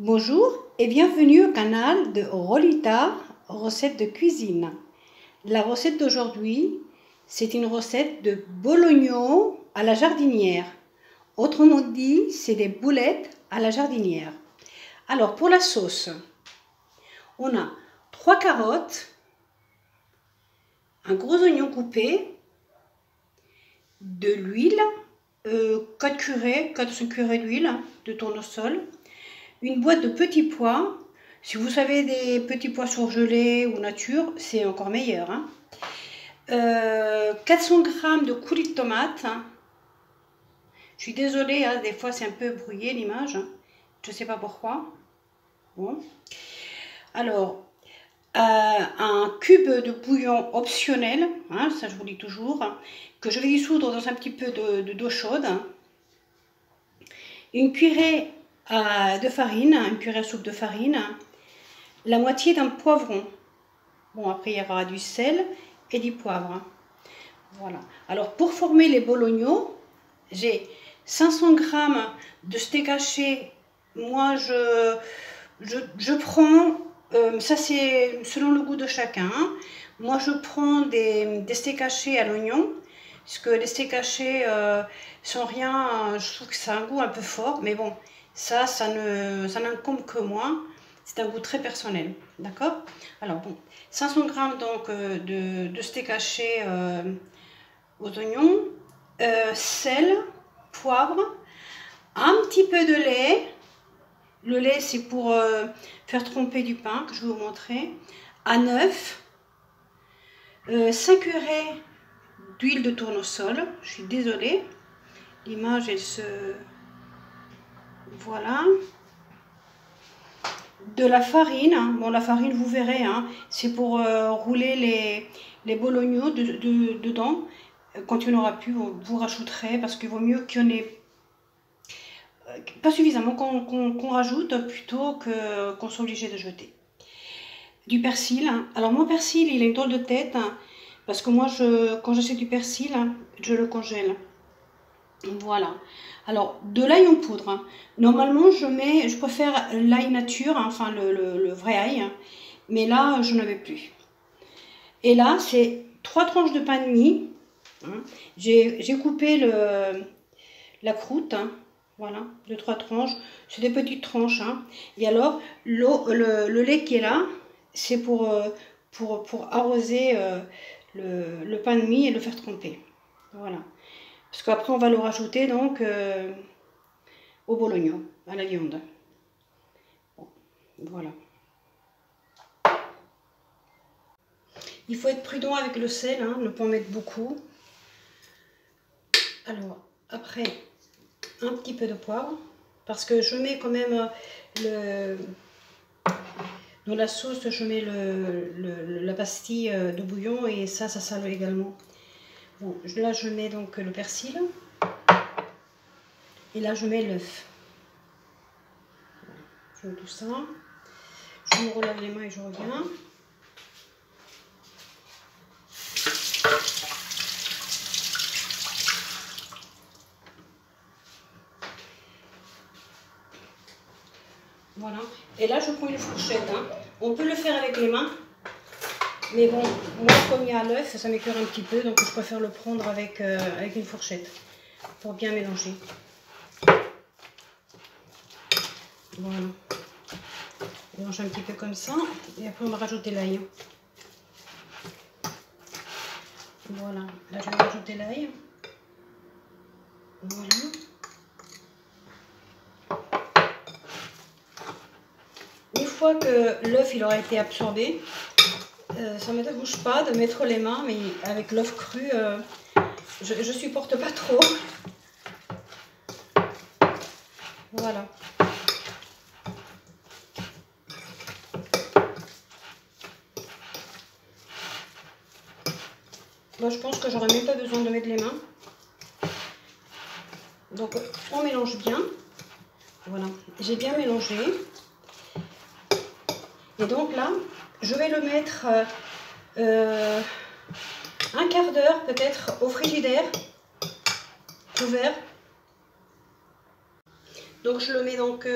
Bonjour et bienvenue au canal de Rolita, recette de cuisine. La recette d'aujourd'hui, c'est une recette de bologno à la jardinière. Autrement dit, c'est des boulettes à la jardinière. Alors pour la sauce, on a 3 carottes, un gros oignon coupé, de l'huile, 4 curés d'huile de tournesol, une boîte de petits pois. Si vous avez des petits pois surgelés ou nature, c'est encore meilleur. 400 g de coulis de tomates. Je suis désolée, des fois c'est un peu brouillé l'image. Je ne sais pas pourquoi. Bon. Alors, un cube de bouillon optionnel, ça je vous dis toujours, que je vais dissoudre dans un petit peu d'eau chaude. Une cuillerée de farine, une cuillerée à soupe de farine, la moitié d'un poivron. Bon, après il y aura du sel et du poivre. Voilà. Alors pour former les bolognos, j'ai 500 g de steak haché. Moi je prends, ça c'est selon le goût de chacun. Moi je prends des steaks hachés à l'oignon. Parce que les steaks hachés sans rien, je trouve que ça a un goût un peu fort. Mais bon, ça n'incombe que moi. C'est un goût très personnel. D'accord? Alors bon, 500 g donc de steak haché aux oignons, sel, poivre, un petit peu de lait. Le lait c'est pour faire tremper du pain que je vais vous montrer. Un œuf, 5 curés d'huile de tournesol. Je suis désolée, l'image elle se... Voilà. De la farine, bon la farine vous verrez, c'est pour rouler les bolognos dedans. Quand il n'y en aura plus, vous rajouterez, parce qu'il vaut mieux qu'il n'y en ait pas suffisamment qu'on rajoute plutôt qu'on soit obligé de jeter. Du persil, alors mon persil il a une drôle de tête, parce que moi quand j'achète du persil, je le congèle. Voilà. Alors de l'ail en poudre, normalement je préfère l'ail nature, enfin le vrai ail, mais là je n'avais plus. Et là c'est 3 tranches de pain de mie. J'ai coupé la croûte, voilà, de 3 tranches, c'est des petites tranches. Et alors le lait qui est là, c'est pour arroser le pain de mie et le faire tremper. Voilà. Parce qu'après on va le rajouter donc au bologno, à la viande. Bon, voilà. Il faut être prudent avec le sel, ne pas en mettre beaucoup. Alors après un petit peu de poivre, parce que je mets quand même dans la sauce, je mets la pastille de bouillon et ça sale également. Bon, là je mets donc le persil et là je mets l'œuf. Je mets tout ça. Je me relave les mains et je reviens. Voilà. Et là je prends une fourchette. On peut le faire avec les mains. Mais bon, moi comme il y a l'œuf, ça m'écœure un petit peu, donc je préfère le prendre avec une fourchette pour bien mélanger. Voilà. On mélange un petit peu comme ça, et après on va rajouter l'ail. Voilà, là je vais rajouter l'ail. Voilà. Une fois que l'œuf il aura été absorbé, ça ne me dérange pas de mettre les mains, mais avec l'œuf cru, je supporte pas trop. Voilà. Moi, je pense que j'aurais même pas besoin de mettre les mains. Donc, on mélange bien. Voilà, j'ai bien mélangé. Et donc là, je vais le mettre un quart d'heure peut-être au frigidaire, ouvert. Donc je le mets donc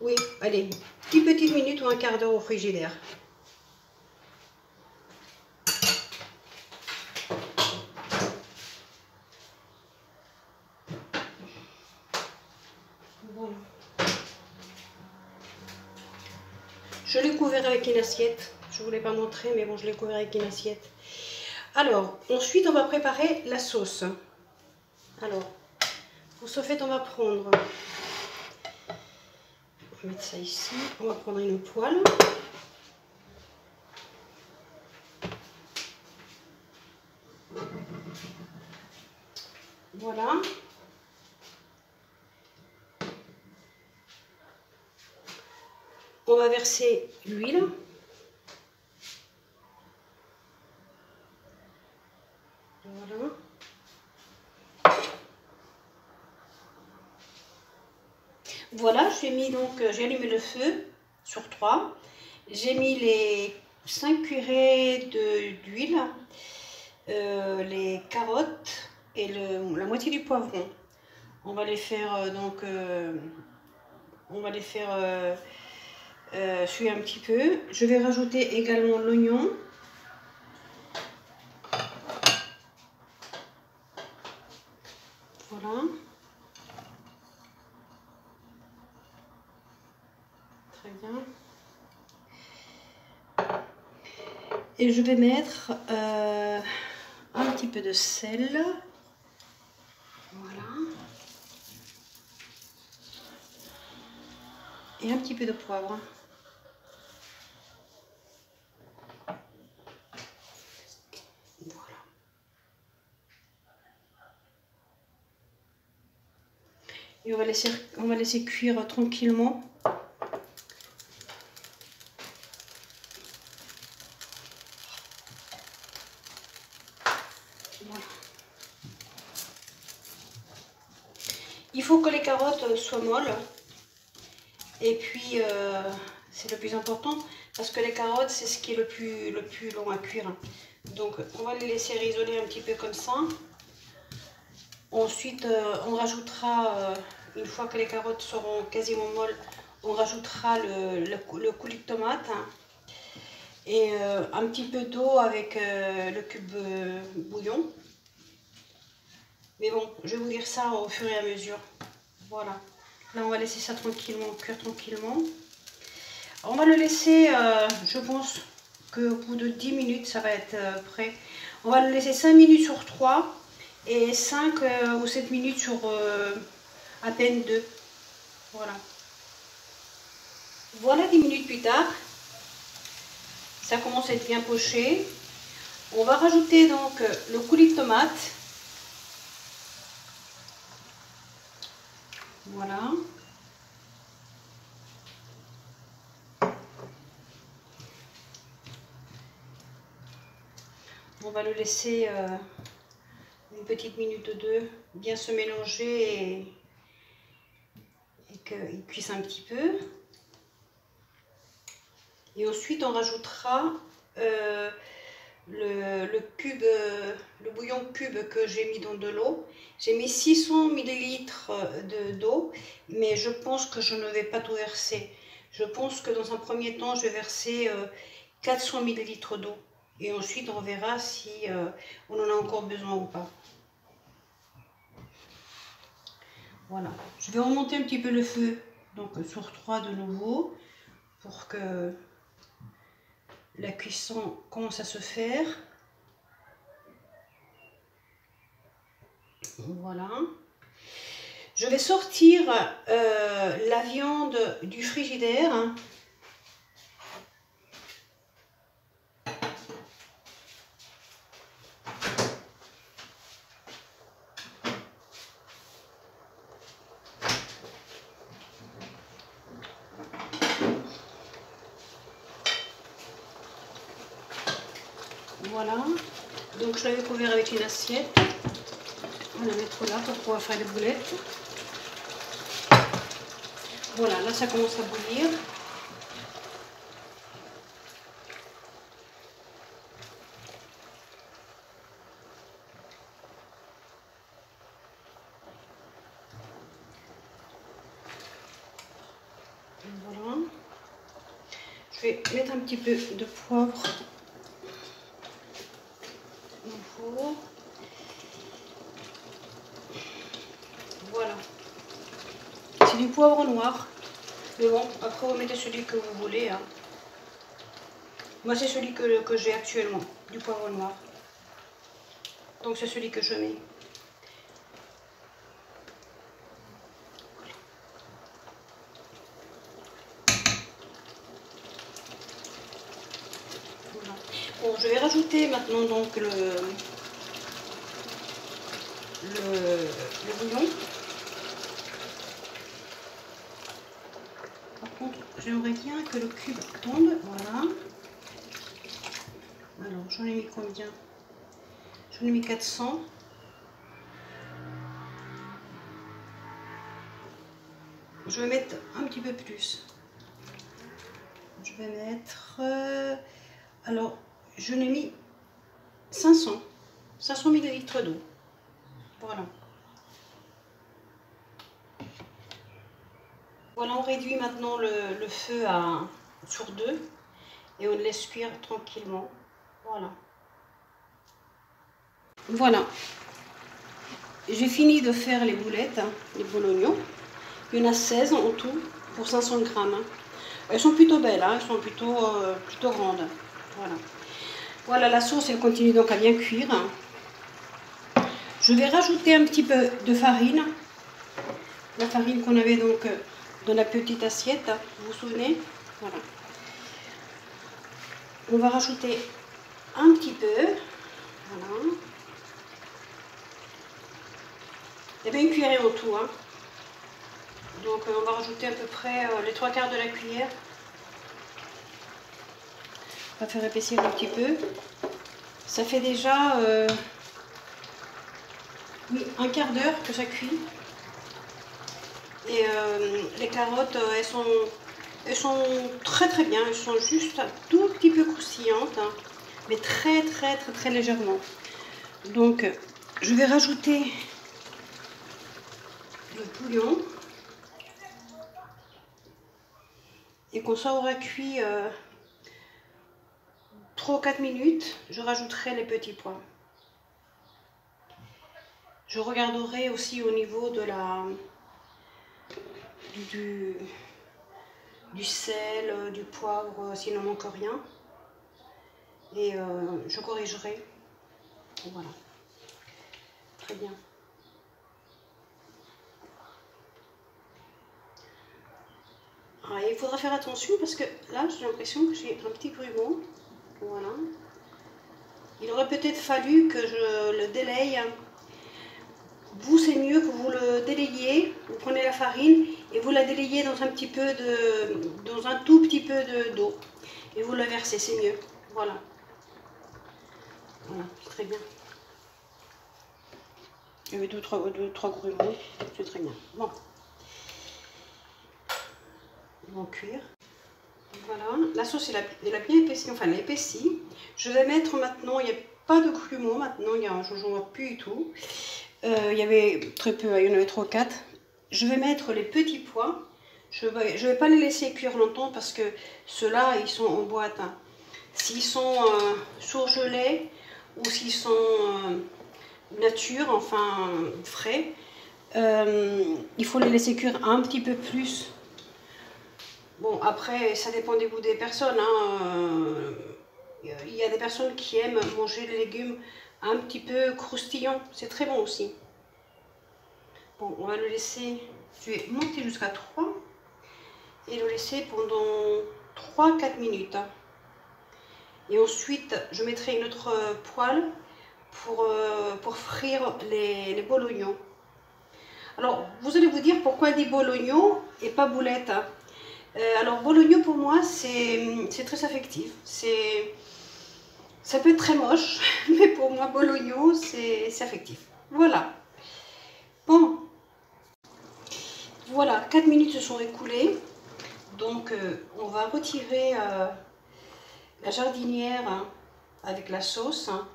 Oui, allez, 10 petites minutes ou un quart d'heure au frigidaire. Voilà. Je l'ai couvert avec une assiette. Je ne vous l'ai pas montré, mais bon, je l'ai couvert avec une assiette. Alors, ensuite, on va préparer la sauce. Alors, pour ce fait, on va prendre... On va mettre ça ici. On va prendre une poêle. Voilà. On va verser l'huile. Voilà. Voilà, j'ai mis donc, j'ai allumé le feu sur 3. J'ai mis les 5 cuillerées d'huile, les carottes et la moitié du poivron. On va les faire on va les faire cuire un petit peu. Je vais rajouter également l'oignon. Voilà. Très bien. Et je vais mettre un petit peu de sel. Voilà. Et un petit peu de poivre. Voilà. Et on va laisser cuire tranquillement. Voilà. Il faut que les carottes soient molles. Et puis, c'est le plus important parce que les carottes, c'est ce qui est le plus long à cuire. Donc, on va les laisser risoler un petit peu comme ça. Ensuite, on rajoutera, une fois que les carottes seront quasiment molles, on rajoutera le coulis de tomate et un petit peu d'eau avec le cube bouillon. Mais bon, je vais vous dire ça au fur et à mesure. Voilà. Là, on va laisser ça tranquillement, cuire tranquillement. On va le laisser, je pense qu'au bout de 10 minutes, ça va être prêt. On va le laisser 5 minutes sur 3 et 5 ou 7 minutes sur à peine 2. Voilà. Voilà 10 minutes plus tard. Ça commence à être bien poché. On va rajouter donc le coulis de tomate. Voilà. On va le laisser une petite minute ou deux bien se mélanger et qu'il cuise un petit peu. Et ensuite on rajoutera le bouillon cube que j'ai mis dans de l'eau. J'ai mis 600 ml d'eau, mais je pense que je ne vais pas tout verser. Je pense que dans un premier temps, je vais verser 400 ml d'eau. Et ensuite, on verra si on en a encore besoin ou pas. Voilà. Je vais remonter un petit peu le feu, donc sur 3 de nouveau, pour que la cuisson commence à se faire. Voilà. Je vais sortir la viande du frigidaire. Voilà. Donc je l'avais couvert avec une assiette. On va la mettre là pour pouvoir faire les boulettes. Voilà, là ça commence à bouillir. Je vais mettre un petit peu de poivre. Voilà. C'est du poivre noir. Mais bon, après vous mettez celui que vous voulez. Hein. Moi c'est celui que j'ai actuellement, du poivre noir. Donc c'est celui que je mets. Voilà. Bon, je vais rajouter maintenant donc le bouillon. Par contre, j'aimerais bien que le cube tombe. Voilà. Alors, j'en ai mis combien? J'en ai mis 400. Je vais mettre un petit peu plus. Je vais mettre... alors, je n'ai mis 500 ml d'eau. Voilà. Voilà, on réduit maintenant le feu sur 2 et on le laisse cuire tranquillement. Voilà. Voilà. J'ai fini de faire les boulettes, hein, les bolognons. Il y en a 16 en tout pour 500 grammes. Hein. Elles sont plutôt belles, hein, elles sont plutôt grandes. Voilà. Voilà, la sauce, elle continue donc à bien cuire. Je vais rajouter un petit peu de farine. La farine qu'on avait donc dans la petite assiette, vous vous souvenez? Voilà. On va rajouter un petit peu. Voilà. Il y avait une cuillerée en tout. Hein. Donc on va rajouter à peu près les 3/4 de la cuillère. On va faire épaissir un petit peu. Ça fait déjà oui, un quart d'heure que ça cuit. Et les carottes, elles sont très très bien. Elles sont juste un tout petit peu croustillantes, hein, mais très légèrement. Donc je vais rajouter le bouillon. Et quand ça aura cuit 3 ou 4 minutes, je rajouterai les petits pois. Je regarderai aussi au niveau de du sel, du poivre, s'il ne manque rien. Et je corrigerai. Voilà. Très bien. Alors, il faudra faire attention parce que là, j'ai l'impression que j'ai un petit grumeau. Voilà. Il aurait peut-être fallu que je le délaye. Vous, c'est mieux que vous le délayiez. Vous prenez la farine et vous la délayez dans un petit peu dans un tout petit peu d'eau. Et vous la versez, c'est mieux. Voilà. Voilà, c'est très bien. Il y avait deux, trois grumeaux. C'est très bien. Bon. Ils vont cuire. Voilà, la sauce elle a bien épaissi, enfin elle a épaissi. Je vais mettre maintenant, il n'y a pas de grumeaux maintenant, je n'en vois plus du tout. Il y avait très peu, il y en avait 3 ou 4. Je vais mettre les petits pois. Je vais pas les laisser cuire longtemps parce que ceux-là, ils sont en boîte. Hein. S'ils sont surgelés ou s'ils sont nature, enfin frais, il faut les laisser cuire un petit peu plus. Bon, après, ça dépend des goûts des personnes. Hein. Il y a des personnes qui aiment manger les légumes un petit peu croustillants. C'est très bon aussi. Bon, on va le laisser... Je vais monter jusqu'à 3 et le laisser pendant 3-4 minutes. Et ensuite, je mettrai une autre poêle pour frire les bolognons. Alors, vous allez vous dire pourquoi des bolognons et pas boulettes. Alors, bolognon pour moi, c'est très affectif. Ça peut être très moche, mais pour moi, bolognon, c'est affectif. Voilà. Bon. Voilà, 4 minutes se sont écoulées. Donc, on va retirer la jardinière hein, avec la sauce. Hein,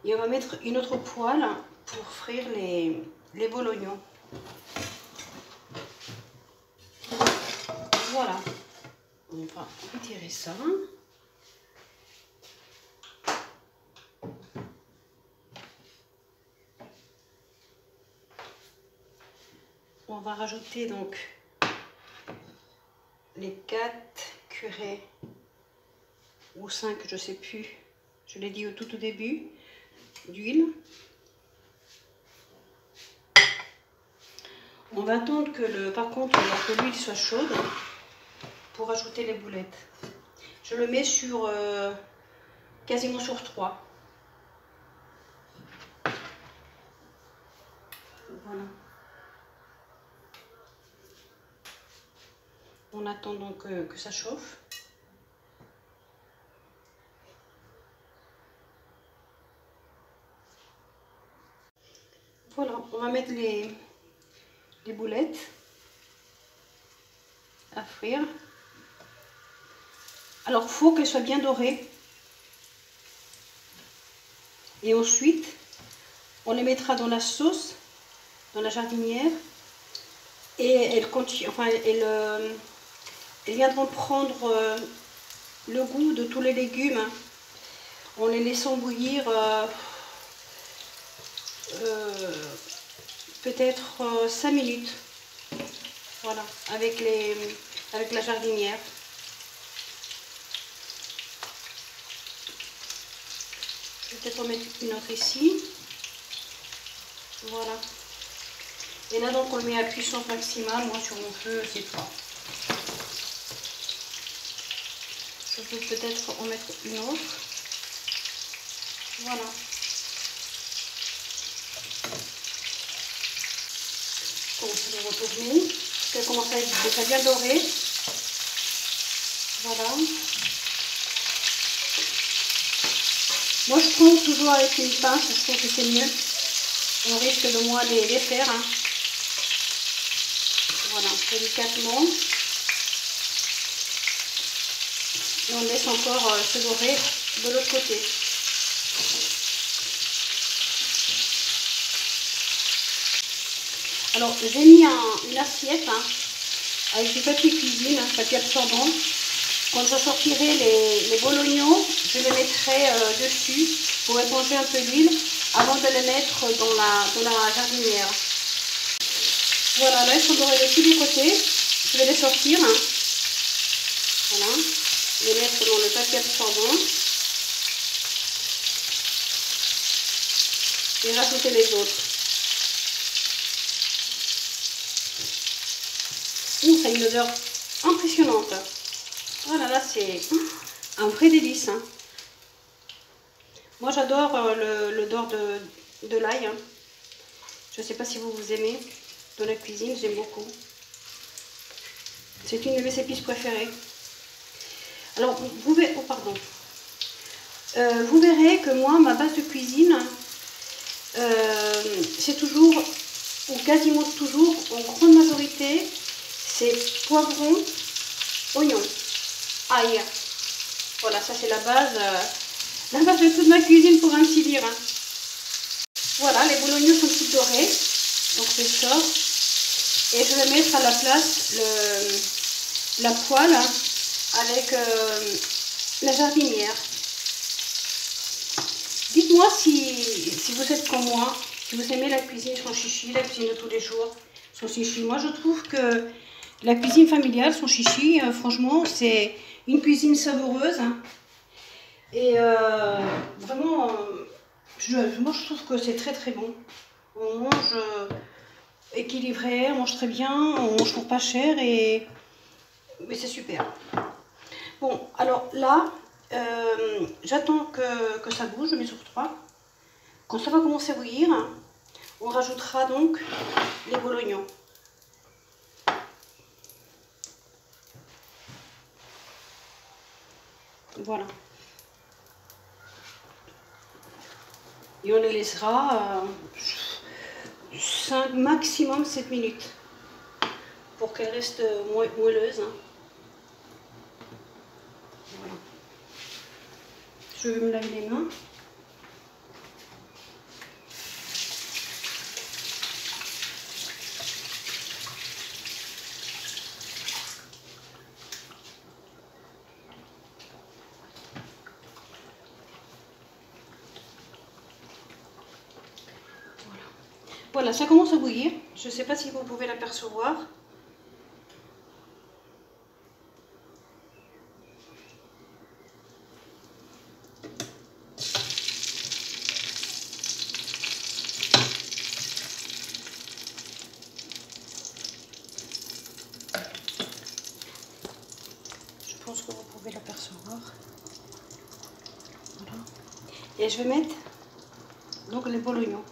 et on va mettre une autre poêle pour frire les bolognons. Voilà. On va retirer ça. On va rajouter donc les 4 curés ou 5, je sais plus, je l'ai dit tout au début, d'huile. On va attendre que par contre que l'huile soit chaude pour ajouter les boulettes. Je le mets sur quasiment sur 3. Voilà. On attend donc que ça chauffe. Voilà, on va mettre les boulettes à frire. Alors, il faut qu'elles soient bien dorées. Et ensuite, on les mettra dans la sauce, dans la jardinière. Et elles viendront prendre le goût de tous les légumes en les laissant bouillir peut-être 5 minutes. Voilà, avec la jardinière. Je vais peut-être en mettre une autre ici. Voilà. Et là, donc, on le met à puissance maximale. Moi, sur mon feu, c'est 3. Je peux peut-être en mettre une autre. Voilà. On va retourner. Elle commence à être déjà bien dorée. Voilà. Moi, je prends toujours avec une pince. Je trouve que c'est mieux. On risque de moins les faire. Hein. Voilà, délicatement. Et on laisse encore se dorer de l'autre côté. Alors, j'ai mis une assiette avec du papier cuisine, papier absorbant. Quand je sortirai les bolognons, je les mettrai dessus pour éponger un peu l'huile avant de les mettre dans la jardinière. Voilà, là ils sont dorés de tous les côtés. Je vais les sortir. Voilà, les mettre dans le papier absorbant. Et rajouter les autres. Ça a une odeur impressionnante. Voilà, là c'est un vrai délice. Hein. Moi j'adore l'odeur de l'ail. Hein. Je ne sais pas si vous aimez dans la cuisine, j'aime beaucoup. C'est une de mes épices préférées. Alors vous verrez, vous verrez que moi ma base de cuisine, c'est toujours, ou quasiment toujours, en grande majorité, c'est poivron, oignon, ail. Voilà, ça c'est la base de toute ma cuisine pour ainsi dire. Hein. Voilà, les bolognons sont toutes dorés, donc je sors et je vais mettre à la place la poêle avec la jardinière. Dites-moi si vous êtes comme moi, si vous aimez la cuisine sans chichi, la cuisine de tous les jours sans chichi. Moi je trouve que la cuisine familiale sans chichi, franchement c'est une cuisine savoureuse. Hein. Et vraiment, moi je trouve que c'est très très bon. On mange équilibré, on mange très bien, on mange pour pas cher mais c'est super. Bon, alors là, j'attends que ça bouge, je mets sur 3. Quand ça va commencer à bouillir, on rajoutera donc les bolognons. Voilà. Et on les laissera 5, maximum 7 minutes pour qu'elles restent moelleuses. Hein. Voilà. Je vais me laver les mains. Voilà, ça commence à bouillir. Je ne sais pas si vous pouvez l'apercevoir. Je pense que vous pouvez l'apercevoir. Voilà. Et je vais mettre donc les bolognons.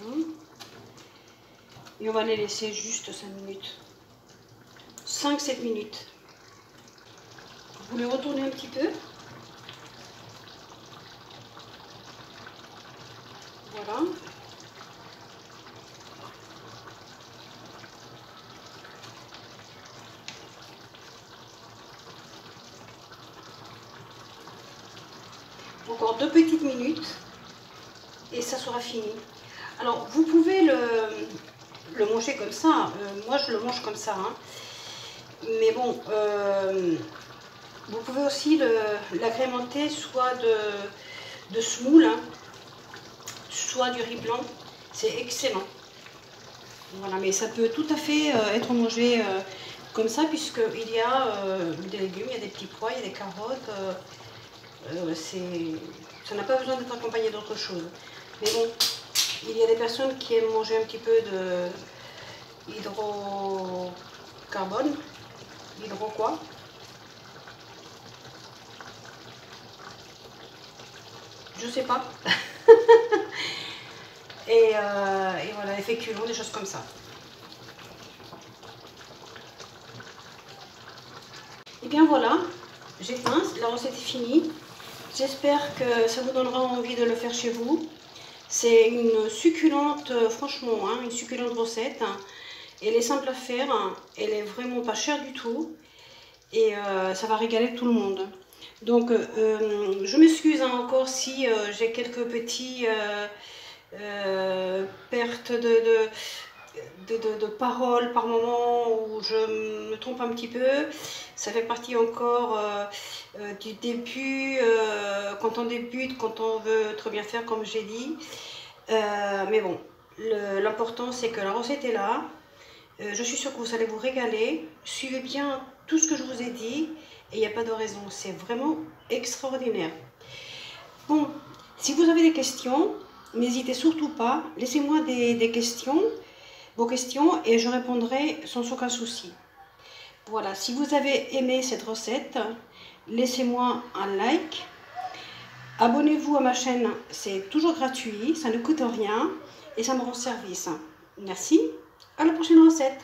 Voilà. Et on va les laisser juste 5 minutes. 5-7 minutes. Vous les retournez un petit peu. Voilà. Encore 2 petites minutes et ça sera fini. Alors vous pouvez le manger comme ça. Moi je le mange comme ça. Hein. Mais bon, vous pouvez aussi l'agrémenter soit de semoule, hein, soit du riz blanc. C'est excellent. Voilà, mais ça peut tout à fait être mangé comme ça, puisqu'il y a des légumes, il y a des petits pois, il y a des carottes. Ça n'a pas besoin d'être accompagné d'autre chose. Mais bon, il y a des personnes qui aiment manger un petit peu de hydrocarbone. Hydro quoi? Je sais pas. et voilà, les féculents, des choses comme ça. Et bien voilà, j'ai faim, la recette est finie. J'espère que ça vous donnera envie de le faire chez vous. C'est une succulente, franchement, hein, une succulente recette. Elle est simple à faire, elle est vraiment pas chère du tout. Et ça va régaler tout le monde. Donc je m'excuse hein, encore si j'ai quelques petits pertes de paroles par moment où je me trompe un petit peu. Ça fait partie encore du début, quand on débute, quand on veut trop bien faire comme j'ai dit. Mais bon, l'important c'est que la recette est là. Je suis sûre que vous allez vous régaler. Suivez bien tout ce que je vous ai dit et il n'y a pas de raison. C'est vraiment extraordinaire. Bon, si vous avez des questions, n'hésitez surtout pas. Laissez-moi des questions, vos questions, et je répondrai sans aucun souci. Voilà, si vous avez aimé cette recette, laissez-moi un like. Abonnez-vous à ma chaîne, c'est toujours gratuit, ça ne coûte rien et ça me rend service. Merci, à la prochaine recette.